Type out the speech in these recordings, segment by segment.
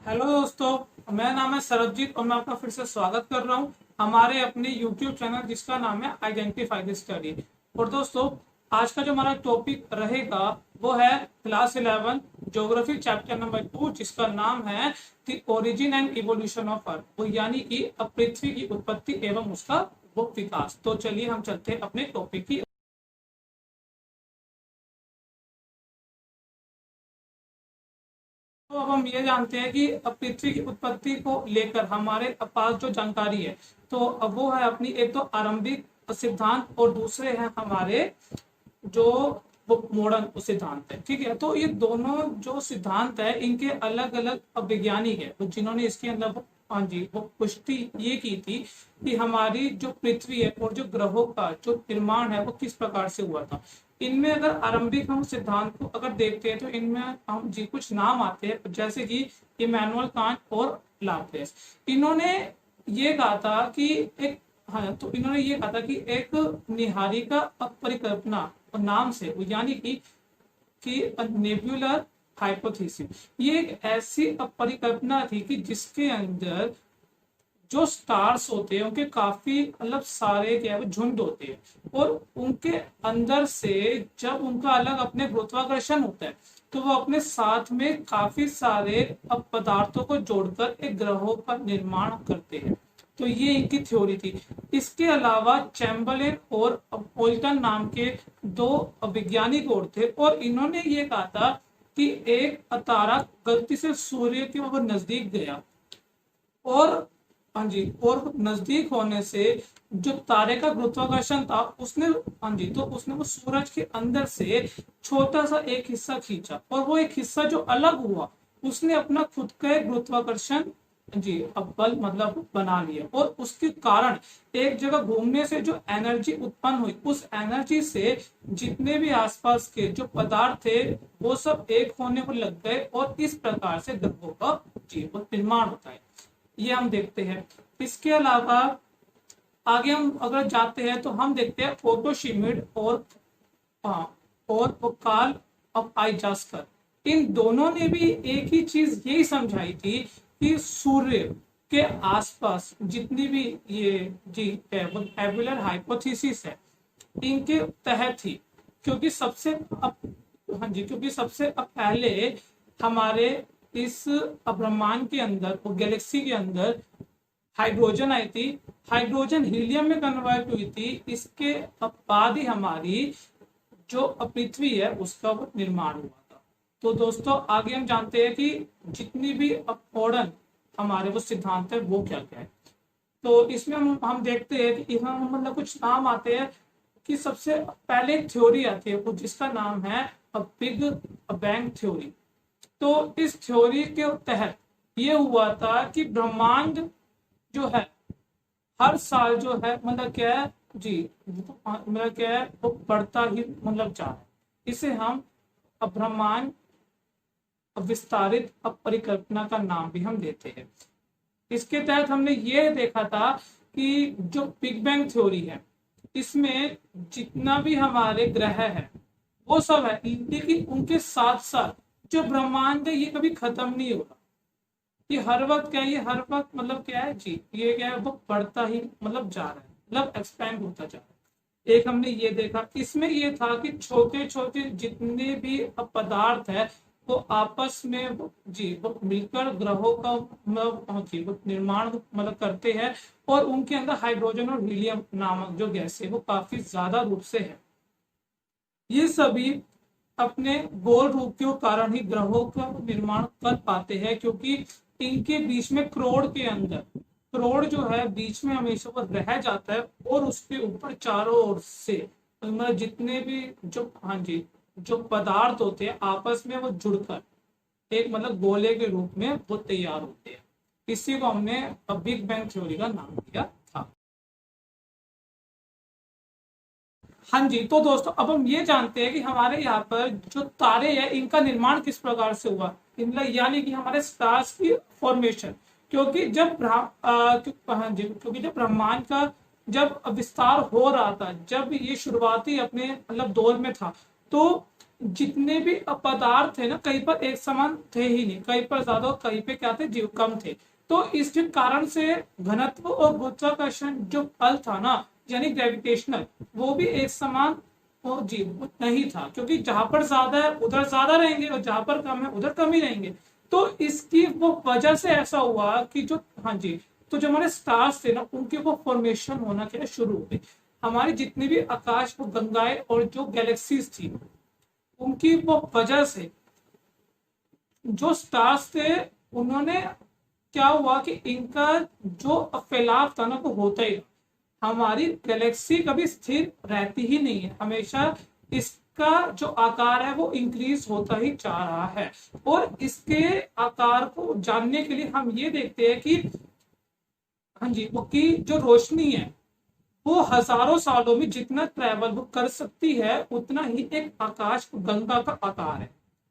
Hello दोस्तों, मेरा नाम है सरबजीत और मैं आपका फिर से स्वागत कर रहा हूं हमारे अपने YouTube चैनल जिसका नाम है आइडेंटिफाई द स्टडी। और दोस्तों, आज का जो हमारा टॉपिक रहेगा वो है क्लास 11 ज्योग्राफी चैप्टर नंबर 2 जिसका नाम है the origin and evolution of earth, वो यानी कि पृथ्वी की उत्पत्ति एवं उसका वो विकास। तो चलिए हम चलते हैं अपने टॉपिक की। तो अब हम ये जानते हैं कि अब पृथ्वी की उत्पत्ति को लेकर हमारे पास जो जानकारी है तो अब वो है अपनी एक तो आरंभिक सिद्धांत और दूसरे हैं हमारे जो वो मॉडर्न सिद्धांत है। ठीक है, तो ये दोनों जो सिद्धांत है इनके अलग अलग वैज्ञानिक है तो जिन्होंने इसके अंदर हाँ जी वो पुष्टि ये की थी कि हमारी जो पृथ्वी है और जो ग्रहों का जो निर्माण है वो किस प्रकार से हुआ था। इनमें अगर आरंभिक हम सिद्धांत को अगर देखते हैं तो इनमें हम जी कुछ नाम आते हैं जैसे कि इमैनुअल कांट और लाप्लेस। इन्होंने ये कहा था कि एक हाँ तो इन्होंने ये कहा था कि एक निहारिका अपरिकल्पना नाम से यानी कि नेब्यूलर हाइपोथेसिस, ये एक ऐसी परिकल्पना थी कि जिसके अंदर जो स्टार्स होते हैं उनके काफी मतलब सारे क्या है वो झुंड होते हैं और उनके अंदर से जब उनका अलग अपने गुरुत्वाकर्षण होता है तो वो अपने साथ में काफी सारे पदार्थों को जोड़कर एक ग्रहों का निर्माण करते हैं। तो ये इनकी थ्योरी थी। इसके अलावा चैम्बरलेन और ओल्टन नाम के दो वैज्ञानिक और थे और इन्होंने ये कहा था कि एक तारा गलती से सूर्य के वो नजदीक गया और हाँ जी और नजदीक होने से जो तारे का गुरुत्वाकर्षण था उसने हाँ जी तो उसने वो सूरज के अंदर से छोटा सा एक हिस्सा खींचा और वो एक हिस्सा जो अलग हुआ उसने अपना खुद का एक गुरुत्वाकर्षण जी अब बल मतलब बना लिया और उसके कारण एक जगह घूमने से जो एनर्जी उत्पन्न हुई उस एनर्जी से जितने भी आसपास के जो पदार्थ थे वो सब एक होने को लग गए और इस प्रकार से ग्रहों का जीवन निर्माण होता है। ये हम देखते हैं। इसके अलावा आगे हम अगर जाते हैं तो हम देखते हैं ओटो शिमिड और कार्ल ऑफ आइजास्कर। इन दोनों ने भी एक ही चीज यही समझाई थी कि सूर्य के आसपास जितनी भी ये जी है वो नेबुलर हाइपोथेसिस है इनके तहत ही क्योंकि सबसे पहले हमारे इस ब्रह्मांड के अंदर और गैलेक्सी के अंदर हाइड्रोजन आई थी। हाइड्रोजन हीलियम में कन्वर्ट हुई थी। इसके बाद ही हमारी जो पृथ्वी है उसका वो निर्माण हुआ था। तो दोस्तों आगे हम जानते हैं कि जितनी भी मॉडर्न हमारे वो सिद्धांत है वो क्या क्या है। तो इसमें हम देखते हैं कि इसमें मतलब कुछ नाम आते हैं कि सबसे पहले एक थ्योरी आती है जिसका नाम है बिग बैंग थ्योरी। तो इस थ्योरी के तहत ये हुआ था कि ब्रह्मांड जो है हर साल जो है मतलब क्या है जी मतलब क्या है वो बढ़ता ही मतलब जा रहा है। इसे हम ब्रह्मांड विस्तारित परिकल्पना का नाम भी हम देते हैं। इसके तहत हमने ये देखा था कि जो बिग बैंग थ्योरी है इसमें जितना भी हमारे ग्रह है वो सब है लेकिन उनके साथ साथ जो ब्रह्मांड है ये कभी खत्म नहीं होगा। ये हर वक्त क्या है ये हर वक्त मतलब क्या है जी ये क्या है वो बढ़ता ही मतलब जा रहा है मतलब एक्सपैंड होता जा रहा है। एक हमने ये देखा। इसमें ये था कि छोटे छोटे जितने भी पदार्थ है वो आपस में वो मिलकर ग्रहों का वो निर्माण मतलब करते हैं और उनके अंदर हाइड्रोजन और हीलियम नामक जो गैस है वो काफी ज्यादा रूप से है। ये सभी अपने गोल रूप के कारण ही ग्रहों का निर्माण कर पाते हैं क्योंकि इनके बीच में क्रोड़ जो है बीच में हमेशा वो रह जाता है और उसके ऊपर चारों ओर से मतलब जितने भी जो पदार्थ होते हैं आपस में वो जुड़कर एक मतलब गोले के रूप में वो तैयार होते हैं। इसी को हमने बिग बैंग थ्योरी का नाम दिया था। हाँ जी, तो दोस्तों अब हम ये जानते हैं कि हमारे यहाँ पर जो तारे हैं इनका निर्माण किस प्रकार से हुआ यानी कि हमारे स्टार्स की फॉर्मेशन। क्योंकि जब ब्रह्मांड का जब विस्तार हो रहा था जब ये शुरुआती अपने मतलब दौर में था तो जितने भी पदार्थ थे ना, कहीं पर एक समान थे ही नहीं, कहीं पर ज्यादा और कहीं पे क्या थे, जीव कम थे। तो इसके कारण से घनत्व और गुरुत्वाकर्षण जो बल था ना, यानी ग्रेविटेशनल, वो भी एक समान वो जीव नहीं था, क्योंकि जहां पर ज्यादा है उधर ज्यादा रहेंगे और जहां पर कम है उधर कम ही रहेंगे। तो इसकी वो वजह से ऐसा हुआ कि जो, हाँ जी, तो जो हमारे स्टार्स थे ना, उनकी वो फॉर्मेशन होना क्या शुरू हो गई। हमारी जितनी भी आकाश वो गंगाएं और जो गैलेक्सीज थी, उनकी वो वजह से जो स्टार्स थे, उन्होंने क्या हुआ कि इनका जो फैलाव था ना, वो होता ही रहा। हमारी गैलेक्सी कभी स्थिर रहती ही नहीं है, हमेशा इसका जो आकार है वो इंक्रीज होता ही जा रहा है। और इसके आकार को जानने के लिए हम ये देखते हैं कि, हाँ जी, वो की जो रोशनी है वो हजारों सालों में जितना ट्रेवल वो कर सकती है, उतना ही एक आकाश गंगा का आकार है।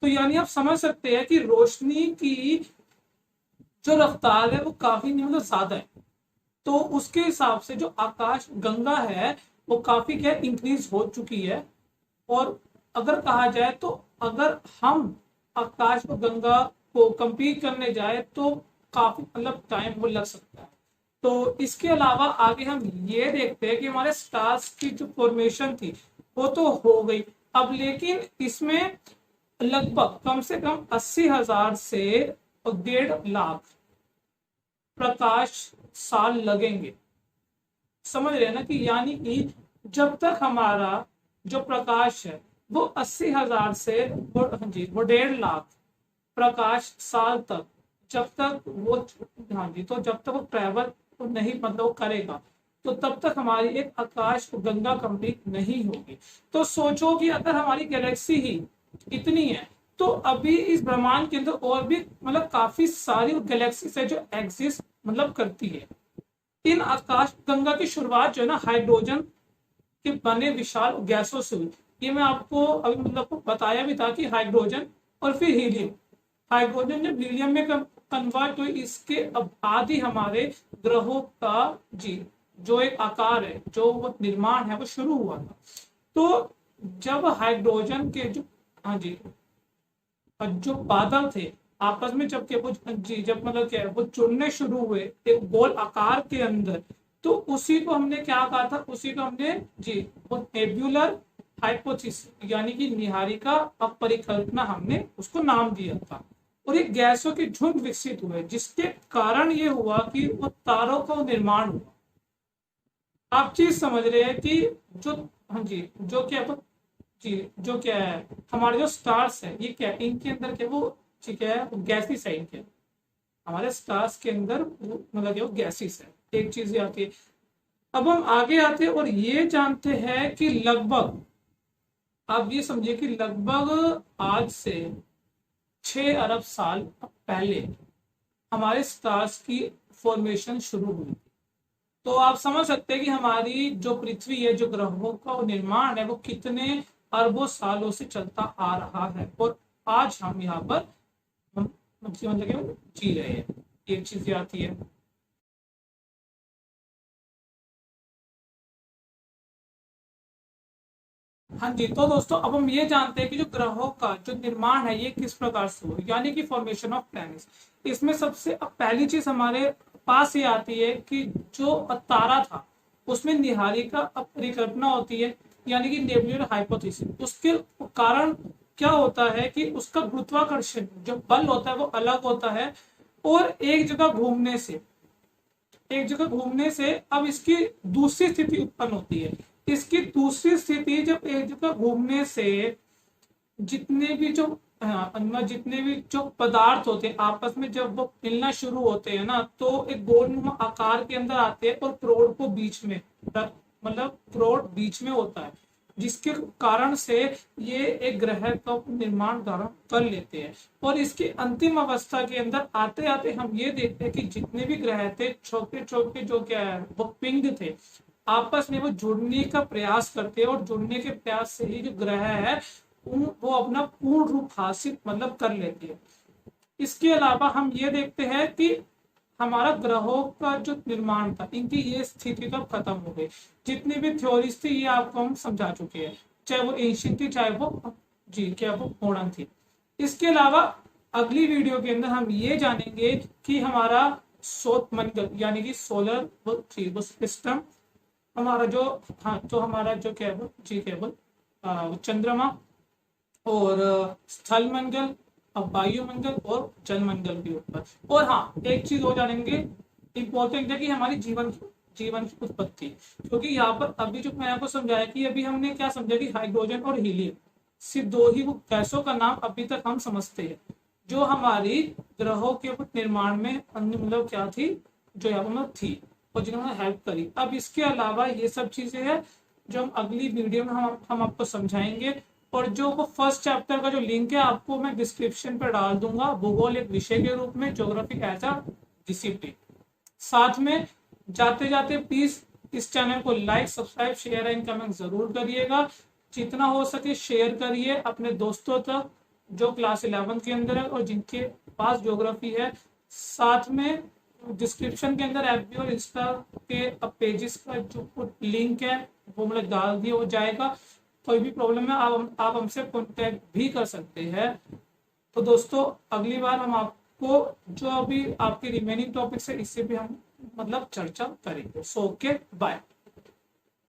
तो यानी आप समझ सकते हैं कि रोशनी की जो रफ्तार है वो काफी नहीं, मतलब ज्यादा है। तो उसके हिसाब से जो आकाश गंगा है वो काफी क्या इंक्रीज हो चुकी है। और अगर कहा जाए तो अगर हम आकाश और गंगा को कंपीट करने जाए तो काफी मतलब टाइम वो लग सकता है। तो इसके अलावा आगे हम ये देखते हैं कि हमारे स्टार्स की जो फॉर्मेशन थी वो तो हो गई अब, लेकिन इसमें लगभग कम से कम 80,000 से 1.5 लाख प्रकाश साल लगेंगे। समझ रहे हैं ना, कि यानी कि जब तक हमारा जो प्रकाश है वो 80,000 से वो, हाँ जी, वो 1.5 लाख प्रकाश साल तक, जब तक वो, हाँ जी, तो जब तक वो ट्रेवल तो नहीं, मतलब वो करेगा, तो तब तक हमारी एक आकाश गंगा कंप्लीट नहीं होगी। तो सोचो कि अगर हमारी गैलेक्सी ही इतनी है, तो अभी इस ब्रह्मांड के अंदर और भी मतलब काफी सारी गैलेक्सीज है जो एग्जिस्ट मतलब करती है। इन आकाश गंगा की शुरुआत जो है ना, हाइड्रोजन के बने विशाल गैसों से हुई। ये मैं आपको अभी मतलब बताया भी था कि हाइड्रोजन और फिर हीलियम, हाइड्रोजन जब हीलियम में कन्वर्ट हुई, इसके बाद ही हमारे ग्रहों का जी जो एक आकार है, जो वो निर्माण है वो शुरू हुआ था। तो जब हाइड्रोजन के जो, हाँ जी, जो बादल थे आपस में जब के वो जी जब मतलब क्या वो जुड़ने शुरू हुए एक गोल आकार के अंदर, तो उसी को हमने क्या कहा था, उसी को हमने जी वो नेब्यूलर हाइपोथेसिस यानी कि निहारिका अपरिकल्पना हमने उसको नाम दिया था। और एक गैसों के झुंड विकसित हुए जिसके कारण ये हुआ कि वो तारों का निर्माण हुआ। आप चीज समझ रहे हैं कि जो, हाँ जी, जो क्या जी जो क्या है हमारे जो स्टार्स है, ये क्या इनके अंदर क्या वो ठीक है वो गैसी साइन के, हमारे स्टार्स के अंदर मतलब क्या वो गैसीस है। एक चीज ये आती है। अब हम आगे आते हैं और ये जानते हैं कि लगभग, आप ये समझिए कि लगभग आज से 6 अरब साल पहले हमारे स्टार्स की फॉर्मेशन शुरू हुई। तो आप समझ सकते हैं कि हमारी जो पृथ्वी है, जो ग्रहों का निर्माण है, वो कितने अरबों सालों से चलता आ रहा है और आज हम यहाँ पर हम मतलब जी रहे हैं। एक चीज आती है। हाँ जी, तो दोस्तों अब हम ये जानते हैं कि जो ग्रहों का जो निर्माण है ये किस प्रकार से हुआ, यानी कि फॉर्मेशन ऑफ प्लैनेट्स। इसमें सबसे पहली चीज हमारे पास ये आती है कि जो तारा था उसमें निहारिका परिकल्पना होती है, यानी कि नेबुलर हाइपोथेसिस। उसके कारण क्या होता है कि उसका गुरुत्वाकर्षण जो बल होता है वो अलग होता है, और एक जगह घूमने से अब इसकी दूसरी स्थिति उत्पन्न होती है। इसकी दूसरी स्थिति जब एक जगह घूमने से जितने भी जो जितने भी जो पदार्थ होते हैं आपस में जब वो मिलना शुरू होते हैं ना, तो एक गोलनुमा आकार के अंदर आते हैं और प्रोड को बीच में मतलब प्रोड बीच में होता है, जिसके कारण से ये एक ग्रह का निर्माण धारण कर लेते हैं। और इसकी अंतिम अवस्था के अंदर आते आते हम ये देखते हैं कि जितने भी ग्रह थे छोटे छोटे जो क्या है वो पिंड थे, आपस में वो जुड़ने का प्रयास करते हैं, और जुड़ने के प्रयास से ही जो ग्रह है वो अपना पूर्ण रूप हासिल मतलब कर लेते हैं। इसके अलावा हम ये देखते हैं कि हमारा ग्रहों का जो निर्माण था, इनकी ये स्थिति कब खत्म हो गई। जितनी भी थ्योरीज थी ये आपको हम समझा चुके हैं, चाहे वो एंशियंट थी चाहे वो जी क्या वो पूर्ण थी। इसके अलावा अगली वीडियो के अंदर हम ये जानेंगे कि हमारा सौरमंडल यानी कि सोलर सिस्टम, हमारा जो, हाँ तो हमारा जो केवल जी केवल चंद्रमा और स्थल मंडल, वायुमंडल और जलमंडल के ऊपर। और हाँ एक चीज और जानेंगे इंपॉर्टेंट है कि हमारी जीवन की उत्पत्ति, क्योंकि यहाँ पर अभी जो मैं आपको समझाया कि अभी हमने क्या समझा कि हाइड्रोजन और हीलियम सिर्फ दो ही गैसों का नाम अभी तक हम समझते हैं जो हमारी ग्रहों के निर्माण में मतलब क्या थी, जो यहाँ पर थी और जिन्होंने हेल्प करी। अब इसके अलावा ये सब चीजें हैं जो हम अगली वीडियो में हम आपको समझाएंगे। और जो वो फर्स्ट चैप्टर का जो लिंक है आपको मैं डिस्क्रिप्शन पर डाल दूंगा, भूगोल एक विषय के रूप में, ज्योग्राफी एज अ डिसिप्लिन। साथ में जाते जाते प्लीज इस चैनल को like, subscribe, share and comment जरूर करिएगा। जितना हो सके शेयर करिए अपने दोस्तों तक जो क्लास 11 के अंदर है और जिनके पास ज्योग्राफी है। साथ में डिस्क्रिप्शन के अंदर एफबी और इंस्टा के पेजेस का जो लिंक है वो मतलब डाल दिया हो जाएगा। कोई भी प्रॉब्लम है आप हमसे कॉन्टेक्ट भी कर सकते हैं। तो दोस्तों अगली बार हम आपको जो अभी आपके रिमेनिंग टॉपिक्स है इससे भी हम मतलब चर्चा करेंगे। So okay bye.